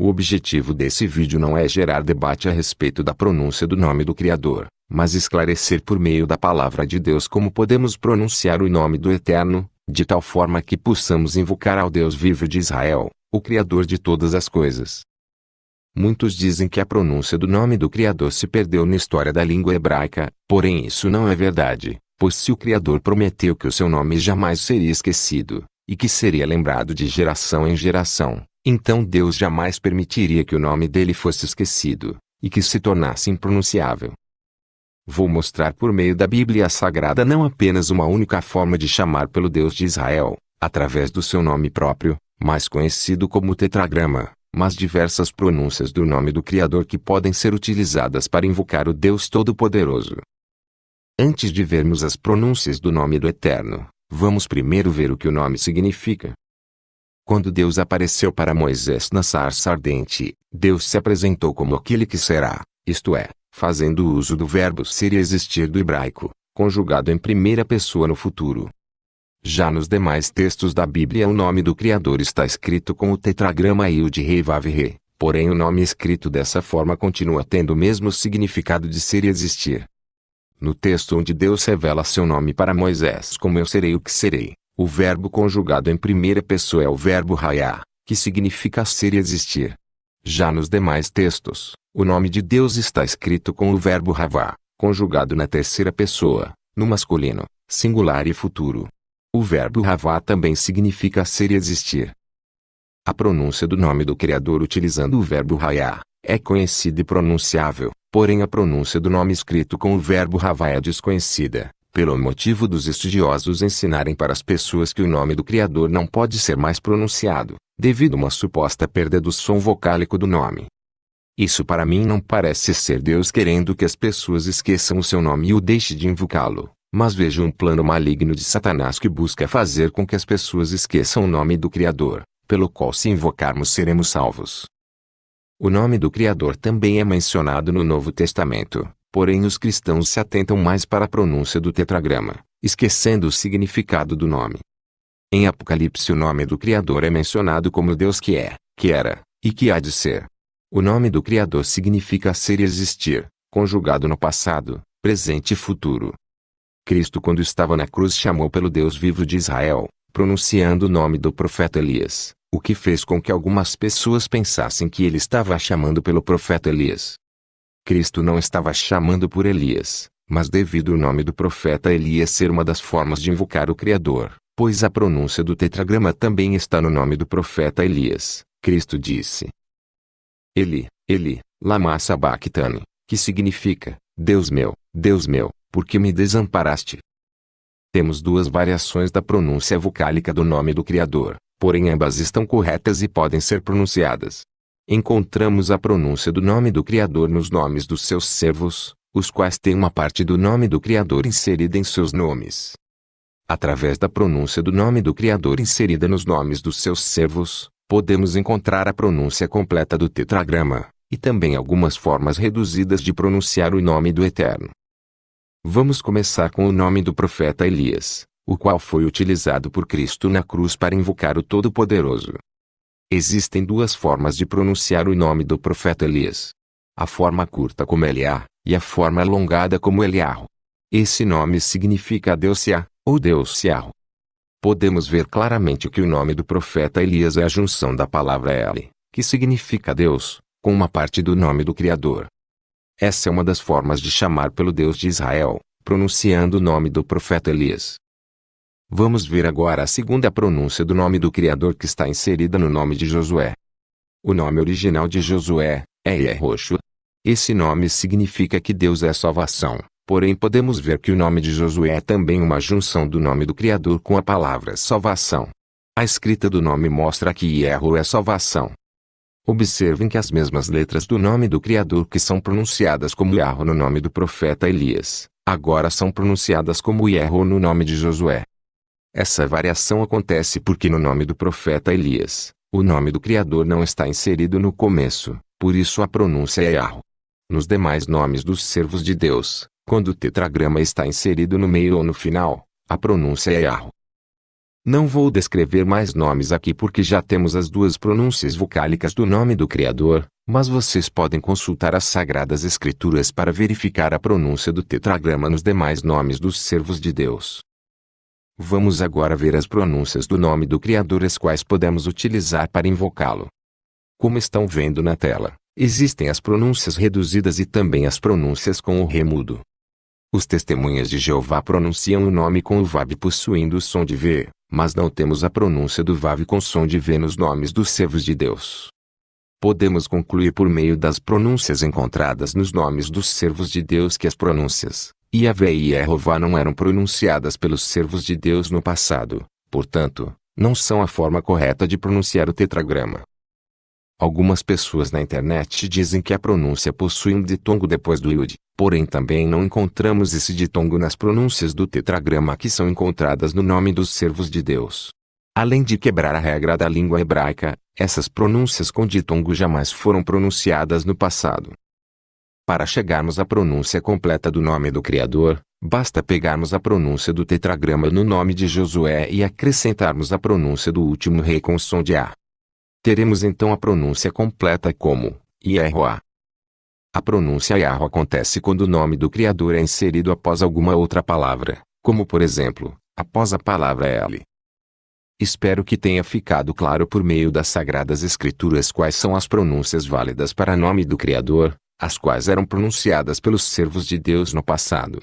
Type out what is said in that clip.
O objetivo desse vídeo não é gerar debate a respeito da pronúncia do nome do Criador, mas esclarecer por meio da palavra de Deus como podemos pronunciar o nome do Eterno, de tal forma que possamos invocar ao Deus vivo de Israel, o Criador de todas as coisas. Muitos dizem que a pronúncia do nome do Criador se perdeu na história da língua hebraica, porém isso não é verdade, pois se o Criador prometeu que o seu nome jamais seria esquecido, e que seria lembrado de geração em geração, então Deus jamais permitiria que o nome dele fosse esquecido, e que se tornasse impronunciável. Vou mostrar por meio da Bíblia Sagrada não apenas uma única forma de chamar pelo Deus de Israel, através do seu nome próprio, mais conhecido como tetragrama, mas diversas pronúncias do nome do Criador que podem ser utilizadas para invocar o Deus Todo-Poderoso. Antes de vermos as pronúncias do nome do Eterno, vamos primeiro ver o que o nome significa. Quando Deus apareceu para Moisés na sarça ardente, Deus se apresentou como aquele que será, isto é, fazendo uso do verbo ser e existir do hebraico, conjugado em primeira pessoa no futuro. Já nos demais textos da Bíblia o nome do Criador está escrito com o tetragrama Yud-Heh-Vav-Heh, porém o nome escrito dessa forma continua tendo o mesmo significado de ser e existir. No texto onde Deus revela seu nome para Moisés como eu serei o que serei, o verbo conjugado em primeira pessoa é o verbo Hayah, que significa ser e existir. Já nos demais textos, o nome de Deus está escrito com o verbo Havá, conjugado na terceira pessoa, no masculino, singular e futuro. O verbo Havá também significa ser e existir. A pronúncia do nome do Criador utilizando o verbo Hayah é conhecida e pronunciável, porém a pronúncia do nome escrito com o verbo Havá é desconhecida, pelo motivo dos estudiosos ensinarem para as pessoas que o nome do Criador não pode ser mais pronunciado, devido a uma suposta perda do som vocálico do nome. Isso para mim não parece ser Deus querendo que as pessoas esqueçam o seu nome e o deixem de invocá-lo, mas vejo um plano maligno de Satanás que busca fazer com que as pessoas esqueçam o nome do Criador, pelo qual se invocarmos seremos salvos. O nome do Criador também é mencionado no Novo Testamento, porém os cristãos se atentam mais para a pronúncia do tetragrama, esquecendo o significado do nome. Em Apocalipse o nome do Criador é mencionado como Deus que é, que era, e que há de ser. O nome do Criador significa ser e existir, conjugado no passado, presente e futuro. Cristo quando estava na cruz chamou pelo Deus vivo de Israel, pronunciando o nome do profeta Elias, o que fez com que algumas pessoas pensassem que ele estava chamando pelo profeta Elias. Cristo não estava chamando por Elias, mas devido ao nome do profeta Elias ser uma das formas de invocar o Criador, pois a pronúncia do tetragrama também está no nome do profeta Elias, Cristo disse: Eli, Eli, lama sabachthani, que significa, Deus meu, por que me desamparaste? Temos duas variações da pronúncia vocálica do nome do Criador, porém ambas estão corretas e podem ser pronunciadas. Encontramos a pronúncia do nome do Criador nos nomes dos seus servos, os quais têm uma parte do nome do Criador inserida em seus nomes. Através da pronúncia do nome do Criador inserida nos nomes dos seus servos, podemos encontrar a pronúncia completa do tetragrama, e também algumas formas reduzidas de pronunciar o nome do Eterno. Vamos começar com o nome do profeta Elias, o qual foi utilizado por Cristo na cruz para invocar o Todo-Poderoso. Existem duas formas de pronunciar o nome do profeta Elias. A forma curta como Eliá, e a forma alongada como Eliarro. Esse nome significa Deus Siá, ou Deus Siarro. Podemos ver claramente que o nome do profeta Elias é a junção da palavra Eli, que significa Deus, com uma parte do nome do Criador. Essa é uma das formas de chamar pelo Deus de Israel, pronunciando o nome do profeta Elias. Vamos ver agora a segunda pronúncia do nome do Criador que está inserida no nome de Josué. O nome original de Josué é Yehoshua. Esse nome significa que Deus é salvação, porém podemos ver que o nome de Josué é também uma junção do nome do Criador com a palavra salvação. A escrita do nome mostra que Yehoshua é salvação. Observem que as mesmas letras do nome do Criador que são pronunciadas como Yahweh no nome do profeta Elias, agora são pronunciadas como Yehoshua no nome de Josué. Essa variação acontece porque no nome do profeta Elias, o nome do Criador não está inserido no começo, por isso a pronúncia é Yahweh. Nos demais nomes dos servos de Deus, quando o tetragrama está inserido no meio ou no final, a pronúncia é Yahweh. Não vou descrever mais nomes aqui porque já temos as duas pronúncias vocálicas do nome do Criador, mas vocês podem consultar as Sagradas Escrituras para verificar a pronúncia do tetragrama nos demais nomes dos servos de Deus. Vamos agora ver as pronúncias do nome do Criador as quais podemos utilizar para invocá-lo. Como estão vendo na tela, existem as pronúncias reduzidas e também as pronúncias com o ré mudo. Os testemunhas de Jeová pronunciam o nome com o vav possuindo o som de V, mas não temos a pronúncia do vav com som de V nos nomes dos servos de Deus. Podemos concluir por meio das pronúncias encontradas nos nomes dos servos de Deus que as pronúncias Yahvé e Jeová não eram pronunciadas pelos servos de Deus no passado, portanto, não são a forma correta de pronunciar o tetragrama. Algumas pessoas na internet dizem que a pronúncia possui um ditongo depois do Yud, porém também não encontramos esse ditongo nas pronúncias do tetragrama que são encontradas no nome dos servos de Deus. Além de quebrar a regra da língua hebraica, essas pronúncias com ditongo jamais foram pronunciadas no passado. Para chegarmos à pronúncia completa do nome do Criador, basta pegarmos a pronúncia do tetragrama no nome de Josué e acrescentarmos a pronúncia do último rei com som de A. Teremos então a pronúncia completa como Yehoá. A pronúncia Yahweh acontece quando o nome do Criador é inserido após alguma outra palavra, como por exemplo, após a palavra El. Espero que tenha ficado claro por meio das Sagradas Escrituras quais são as pronúncias válidas para o nome do Criador, as quais eram pronunciadas pelos servos de Deus no passado.